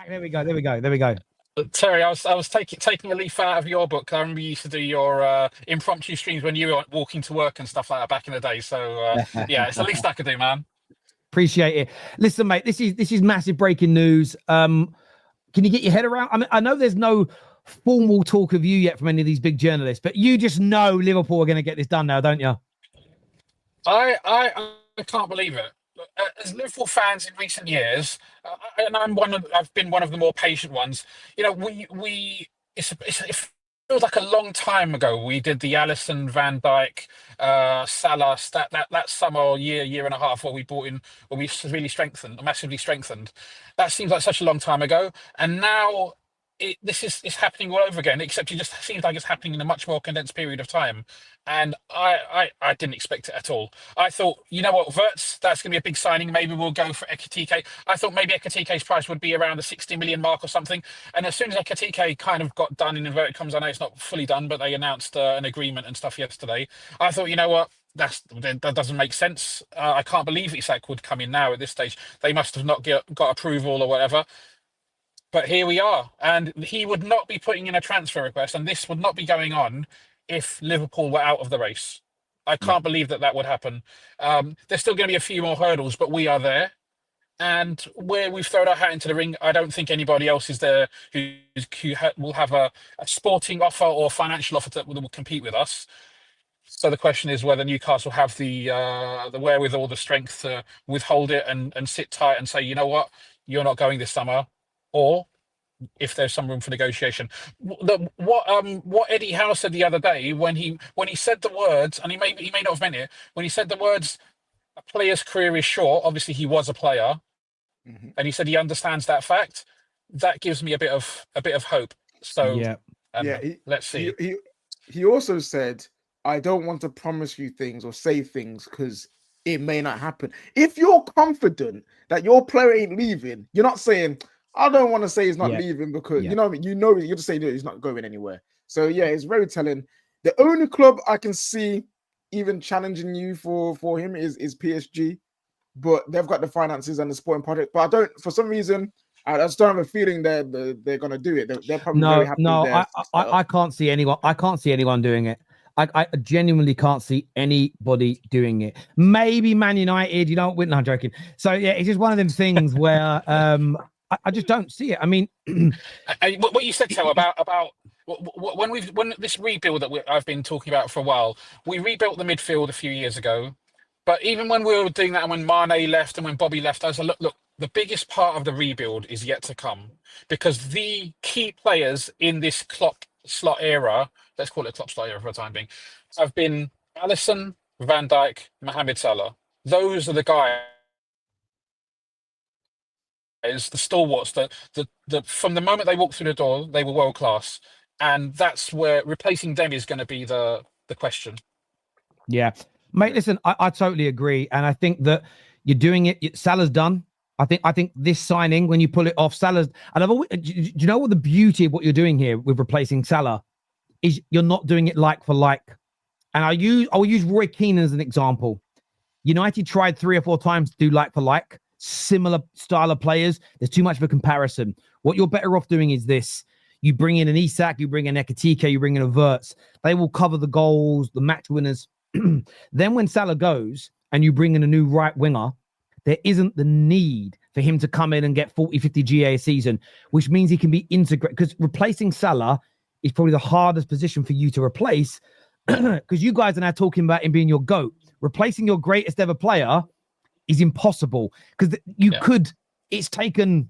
There we go. There we go. There we go. Terry, I was taking a leaf out of your book. I remember you used to do your impromptu streams when you were walking to work and stuff like that back in the day. So yeah, it's the least I could do, man. Appreciate it. Listen, mate, this is massive breaking news. Can you get your head around? I mean, I know there's no formal talk of you yet from any of these big journalists, but you just know Liverpool are going to get this done now, don't you? I can't believe it. As Liverpool fans in recent years, and I've been one of the more patient ones. You know, it feels like a long time ago we did the Alisson, Van Dijk, Salah that summer or year and a half where we brought in, where we really strengthened, massively strengthened. That seems like such a long time ago, and now. This is happening all over again, except it just seems like it's happening in a much more condensed period of time. And I didn't expect it at all. I thought, you know what, Verts, that's going to be a big signing. Maybe we'll go for Ekatike. I thought maybe Ekatike's price would be around the 60 million mark or something. And as soon as Ekatike kind of got done, in inverted commas, I know it's not fully done, but they announced an agreement and stuff yesterday. I thought, you know what, that doesn't make sense. I can't believe Isak would come in now at this stage. They must have not got approval or whatever. But here we are, and he would not be putting in a transfer request, and this would not be going on if Liverpool were out of the race. I can't believe that would happen. There's still going to be a few more hurdles, but we are there. And where we've thrown our hat into the ring, I don't think anybody else is there who will have a sporting offer or financial offer that will compete with us. So the question is whether Newcastle have the wherewithal, the strength to withhold it and sit tight and say, you know what, you're not going this summer, or if there's some room for negotiation. What Eddie Howe said the other day when he said the words, and he may not have meant it, when he said the words, a player's career is short. Obviously, he was a player, and he said he understands that fact. That gives me a bit of hope. So yeah, let's see. He also said, I don't want to promise you things or say things because it may not happen. If you're confident that your player ain't leaving, you're not saying, I don't want to say he's not leaving because you know you're just saying he's not going anywhere. So yeah, it's very telling. The only club I can see even challenging you for him is PSG, but they've got the finances and the sporting project. But I don't, for some reason, I just don't have a feeling they're going to do it. They're probably very happy. I can't see anyone. I can't see anyone doing it. I genuinely can't see anybody doing it. Maybe Man United. You know, no, I'm joking. So yeah, it's just one of them things where I just don't see it. I mean, what you said, Tel, about when this rebuild that I've been talking about for a while, we rebuilt the midfield a few years ago. But even when we were doing that, and when Mane left and when Bobby left, I was like, look, the biggest part of the rebuild is yet to come, because the key players in this Klopp slot era, let's call it Klopp slot era for the time being, have been Alisson, Van Dijk, Mohamed Salah. Those are the guys. The stalwarts that from the moment they walked through the door, they were world class, and that's where replacing them is going to be the question. Yeah, mate. Listen, I totally agree, and I think that you're doing it. Salah's done. I think this signing, when you pull it off, Salah's, and I've always, do you know what the beauty of what you're doing here with replacing Salah is? You're not doing it like for like, and I'll use Roy Keane as an example. United tried 3 or 4 times to do like for like. Similar style of players, there's too much of a comparison. What you're better off doing is this: you bring in an Isak, you bring in Ekatike, you bring in a Verts. They will cover the goals, the match winners. Then when Salah goes and you bring in a new right winger, there isn't the need for him to come in and get 40, 50 GA a season, which means he can be integrated, because replacing Salah is probably the hardest position for you to replace, because you guys are now talking about him being your GOAT. Replacing your greatest ever player is impossible, because it's taken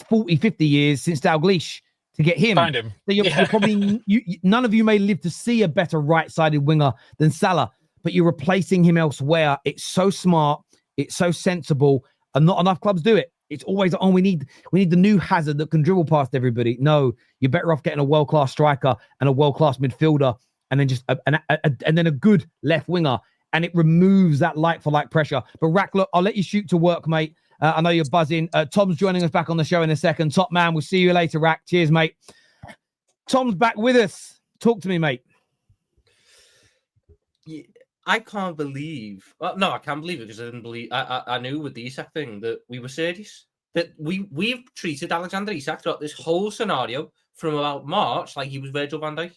40, 50 years since Dalglish to get him. Find him. So you're probably, none of you may live to see a better right-sided winger than Salah, but you're replacing him elsewhere. It's so smart. It's so sensible, and not enough clubs do it. It's always, we need the new Hazard that can dribble past everybody. No, you're better off getting a world-class striker and a world-class midfielder, and then just and then a good left winger. And it removes that like-for-like pressure. But Rack, look, I'll let you shoot to work, mate. I know you're buzzing. Tom's joining us back on the show in a second. Top man, we'll see you later, Rack. Cheers, mate. Tom's back with us. Talk to me, mate. Yeah, I can't believe... Well, no, I can't believe it, because I didn't believe... I knew with the Isak thing that we were serious. that we've treated Alexander Isak throughout this whole scenario from about March like he was Virgil van Dijk.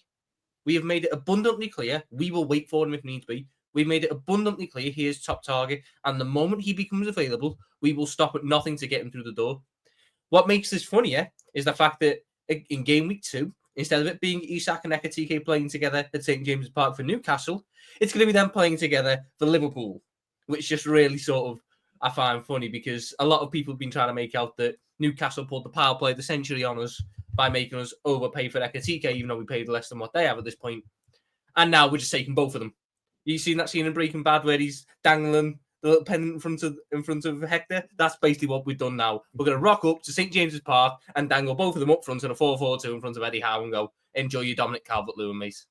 We have made it abundantly clear we will wait for him if needs be. We've made it abundantly clear he is top target, and the moment he becomes available, we will stop at nothing to get him through the door. What makes this funnier is the fact that in game week 2, instead of it being Isak and Ekitike playing together at St. James's Park for Newcastle, it's going to be them playing together for Liverpool, which just really sort of I find funny because a lot of people have been trying to make out that Newcastle pulled the power play of the century on us by making us overpay for Ekitike, even though we paid less than what they have at this point. And now we're just taking both of them. You seen that scene in Breaking Bad where he's dangling the little pendant in front of Hector? That's basically what we've done now. We're going to rock up to St. James's Park and dangle both of them up front in a 4-4-2 in front of Eddie Howe and go, enjoy your Dominic Calvert-Lewin, mate.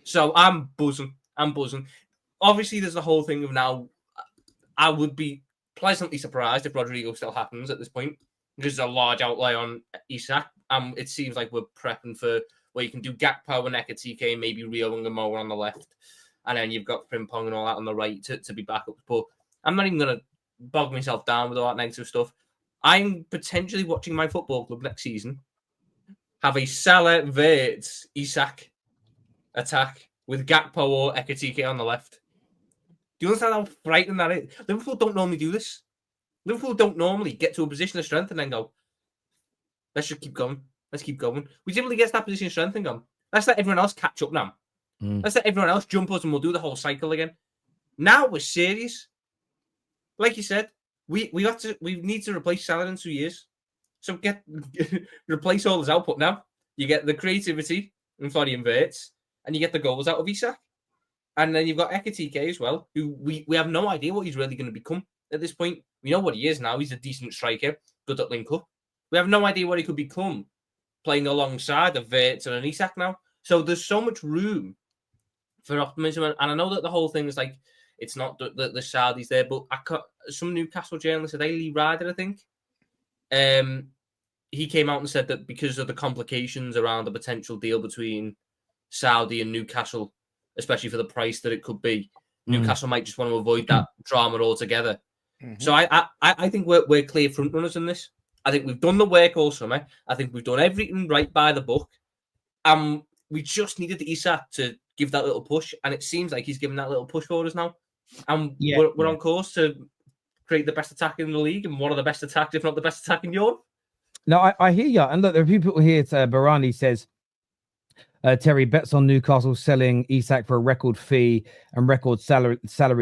So I'm buzzing. Obviously, there's the whole thing of now, I would be pleasantly surprised if Rodrigo still happens at this point. There's a large outlay on Isak. It seems like we're prepping for where you can do Gakpo and Ekitike and maybe Rio and Gamoa on the left. And then you've got Frimpong and all that on the right to be backups. But I'm not even going to bog myself down with all that negative stuff. I'm potentially watching my football club next season have a Salah, Wirtz, Isak attack with Gakpo or Ekitike on the left. Do you understand how frightening that is? Liverpool don't normally do this. Liverpool don't normally get to a position of strength and then go, let's just keep going. Let's keep going. We typically get to that position of strength and go, let's let everyone else catch up now. Let's let everyone else jump us and we'll do the whole cycle again. Now we're serious. Like you said, we need to replace Salah in 2 years. So replace all his output now. You get the creativity in Florian Wirtz and you get the goals out of Isak. And then you've got Ekitike as well, who we have no idea what he's really going to become at this point. We know what he is now. He's a decent striker, good at link-up. We have no idea what he could become playing alongside of Wirtz and an Isak now. So there's so much room for optimism. And I know that the whole thing is like, it's not the Saudis there, but some Newcastle journalist today, Lee Ryder, I think, he came out and said that because of the complications around the potential deal between Saudi and Newcastle, especially for the price that it could be, Newcastle might just want to avoid that drama altogether. So I think we're clear front runners in this. I think we've done the work all summer. I think we've done everything right by the book. We just needed Isak to give that little push, and it seems like he's giving that little push for us now. And we're on course to create the best attack in the league and one of the best attacks, if not the best attack in Europe. No, I hear you. And look, there are people here. Barani says, Terry bets on Newcastle selling Isak for a record fee and record salary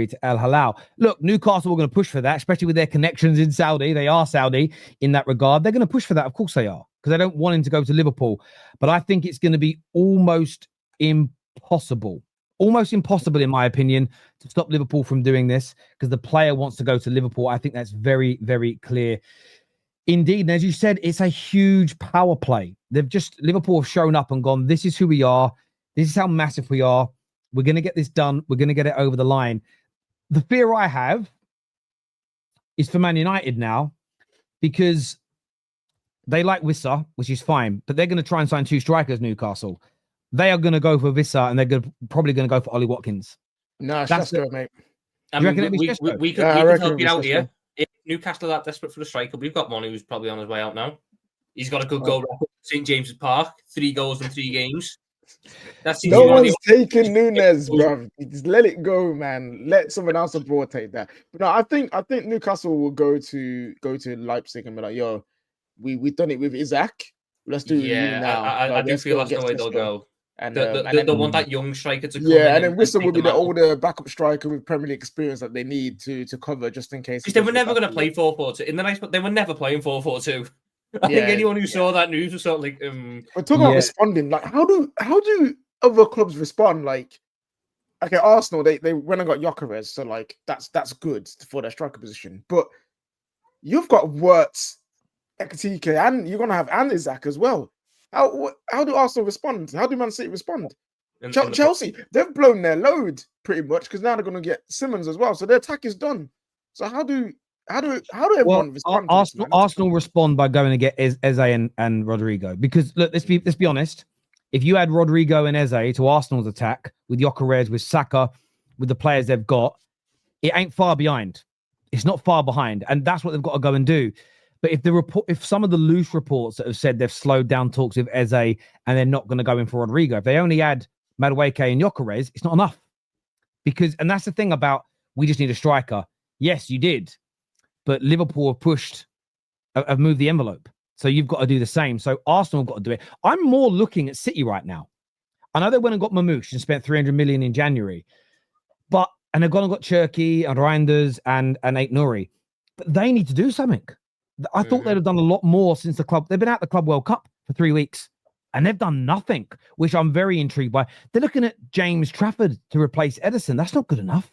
to Al Hilal. Look, Newcastle are going to push for that, especially with their connections in Saudi. They are Saudi in that regard. They're going to push for that. Of course they are, because they don't want him to go to Liverpool. But I think it's going to be almost impossible in my opinion, to stop Liverpool from doing this, because the player wants to go to Liverpool. I think that's very, very clear. Indeed, and as you said, it's a huge power play. Liverpool have shown up and gone, this is who we are. This is how massive we are. We're going to get this done. We're going to get it over the line. The fear I have is for Man United now, because they like Wissa, which is fine, but they're going to try and sign 2 strikers, Newcastle. They are going to go for Wissa, and they're probably going to go for Ollie Watkins. No, that's good, mate. I mean, we could help you out here. If Newcastle are that desperate for a striker, we've got one who's probably on his way out now. He's got a good goal record at St. James's Park, 3 goals in 3 games. No one's taking Nunes, bro. Just let it go, man. Let someone else abroad take that. But no, I think Newcastle will go to Leipzig and be like, yo, we've done it with Isak. Let's do it now. I do feel that's the way they'll go. And they want that young striker to come in. And then Wissa will be the older backup striker with Premier League experience that they need to cover just in case. Because they were never going to play 4-4-2. They were never playing 4-4-2. I think anyone who saw that news was sort of like. We're talking about responding. Like, how do other clubs respond? Like, okay, Arsenal they went and got Gyökeres, so like that's good for their striker position. But you've got Wirtz, Ekitike, and you're gonna have Isak as well. How do Arsenal respond? How do Man City respond? Chelsea, they've blown their load pretty much, because now they're going to get Simmons as well. So their attack is done. So how do everyone respond? Arsenal respond by going to get Eze and Rodrigo. Because look, let's be honest. If you add Rodrigo and Eze to Arsenal's attack with Gyökeres, with Saka, with the players they've got, it ain't far behind. It's not far behind, and that's what they've got to go and do. But if some of the loose reports that have said they've slowed down talks with Eze and they're not going to go in for Rodrigo, if they only add Madueke and Gyökeres, it's not enough. And that's the thing about, we just need a striker. Yes, you did, but Liverpool have moved the envelope. So you've got to do the same. So Arsenal have got to do it. I'm more looking at City right now. I know they went and got Mamouche and spent 300 million in January, and they've gone and got Cherky and Reinders and Ait Nouri, but they need to do something. I thought they'd have done a lot more since the club. They've been at the Club World Cup for 3 weeks and they've done nothing, which I'm very intrigued by. They're looking at James Trafford to replace Edison. That's not good enough.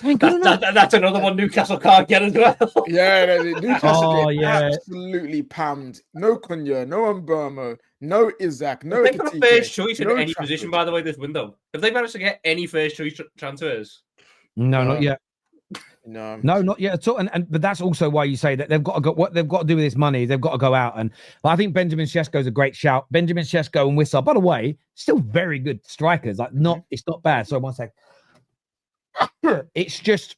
That's another one Newcastle can't get as well. Newcastle absolutely pammed. No Cunha, no Mbermo, no Isak, no. They've got a first choice in any position, by the way, this window. Have they managed to get any first choice transfers? No, not yet. No, not yet at all. But that's also why you say that they've got to go. What they've got to do with this money, they've got to go out. But I think Benjamin Sesko is a great shout. Benjamin Sesko and Wissa, by the way, still very good strikers. It's not bad. Sorry, 1 sec. It's just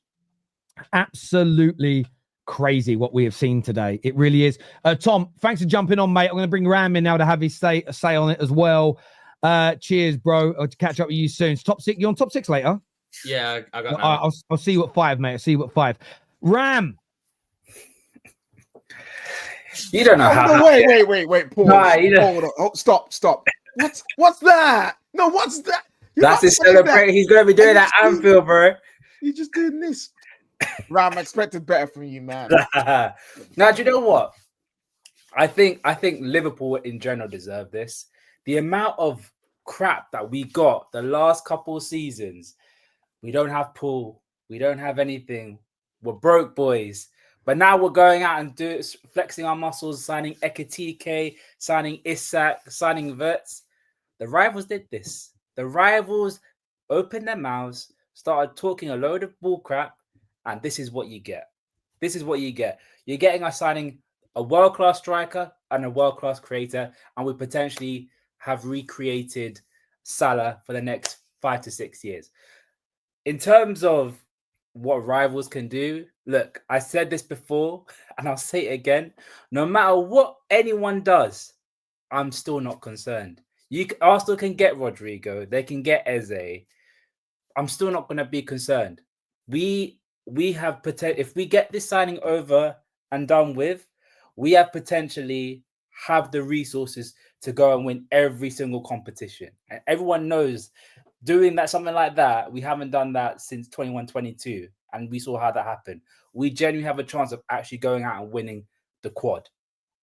absolutely crazy what we have seen today. It really is. Tom, thanks for jumping on, mate. I'm going to bring Ram in now to have his say on it as well. Cheers, bro. I'll catch up with you soon. Top six. You on top six later? Yeah, I got. I'll see you at 5, mate. I'll see you at 5. Ram. You don't know how. Wait. Pause. Hold on. Oh, stop. What's that? No, what's that? That's his celebration. He's going to be doing that Anfield, bro. You're just doing this. Ram, I expected better from you, man. Now, do you know what? I think Liverpool in general deserve this. The amount of crap that we got the last couple of seasons. We don't have Paul. We don't have anything. We're broke boys. But now we're going out and flexing our muscles, signing Ekitike, signing Isak, signing Wirtz. The rivals did this. The rivals opened their mouths, started talking a load of bull crap, and this is what you get. This is what you get. You're getting us signing a world-class striker and a world-class creator, and we potentially have recreated Salah for the next 5 to 6 years. In terms of what rivals can do, look, I said this before, and I'll say it again. No matter what anyone does, I'm still not concerned. Arsenal can get Rodrigo. They can get Eze. I'm still not going to be concerned. We have potential. If we get this signing over and done with, we have potentially have the resources to go and win every single competition. And everyone knows doing that, something like that, we haven't done that since 21-22, and we saw how that happened. We genuinely have a chance of actually going out and winning the quad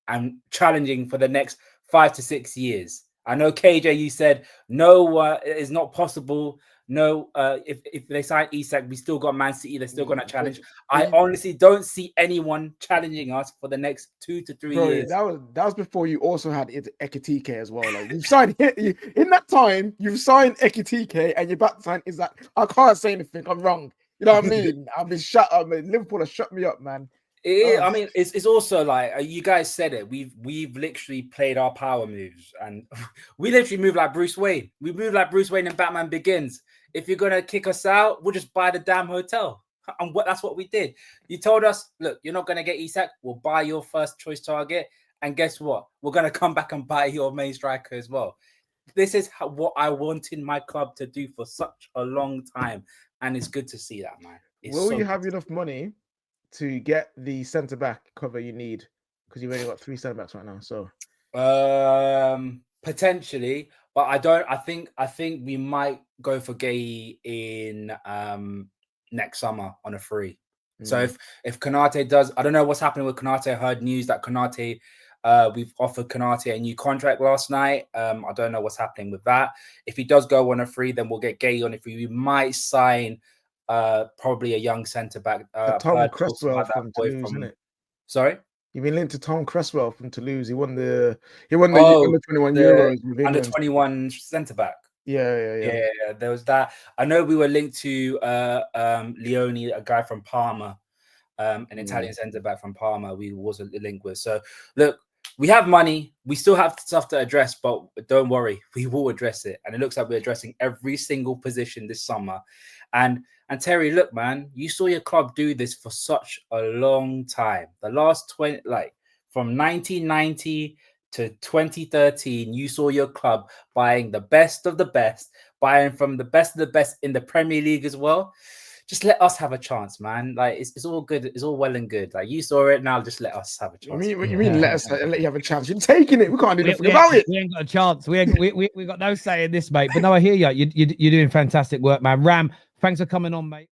and challenging for the next 5 to 6 years. I know, KJ, you said no, it's not possible. No, if they sign Isak, we still got Man City. They're still going to challenge. I honestly don't see anyone challenging us for the next 2 to 3 years. That was before you also had Ekitike as well. Like you've signed in that time, you've signed Ekitike and you're about to sign Isak. I can't say anything. I'm wrong. You know what I mean? I've been shut up. Liverpool has shut me up, man. I mean, it's also like you guys said it. We've literally played our power moves, and we literally move like Bruce Wayne. We move like Bruce Wayne in Batman Begins. If you're gonna kick us out, we'll just buy the damn hotel, and that's what we did. You told us, look, you're not gonna get Isak. We'll buy your first choice target, and guess what? We're gonna come back and buy your main striker as well. This is what I wanted my club to do for such a long time, and it's good to see that, man. Will you have enough money to get the centre back cover you need? Because you've only got 3 centre backs right now. So potentially, but I don't. I think we might go for Gay in next summer on a free. So if Konate does, I don't know what's happening with Konate. I heard news that Konate, we've offered Konate a new contract last night. I don't know what's happening with that. If he does go on a free, then we'll get Gay on a free. We might sign probably a young centre back. Tom Cresswell from Toulouse, isn't it? Sorry, you've been linked to Tom Cresswell from Toulouse. He won the under 21 Euros. Under 21 centre back. Yeah. There was that. I know we were linked to Leone, a guy from Parma, an Italian centre back from Parma. We was linked with. So look, we have money. We still have stuff to address, but don't worry, we will address it. And it looks like we're addressing every single position this summer. And Terry, look, man, you saw your club do this for such a long time. The last 20, like from 1990 to 2013, you saw your club buying the best of the best, buying from the best of the best in the Premier League as well. Just let us have a chance, man. Like it's all good. It's all well and good. Like you saw it, now just let us have a chance. What you mean? Let you have a chance. You're taking it. We can't do nothing about it. We ain't got a chance. We got no say in this, mate. But no, I hear you. You're doing fantastic work, man. Ram, thanks for coming on, mate.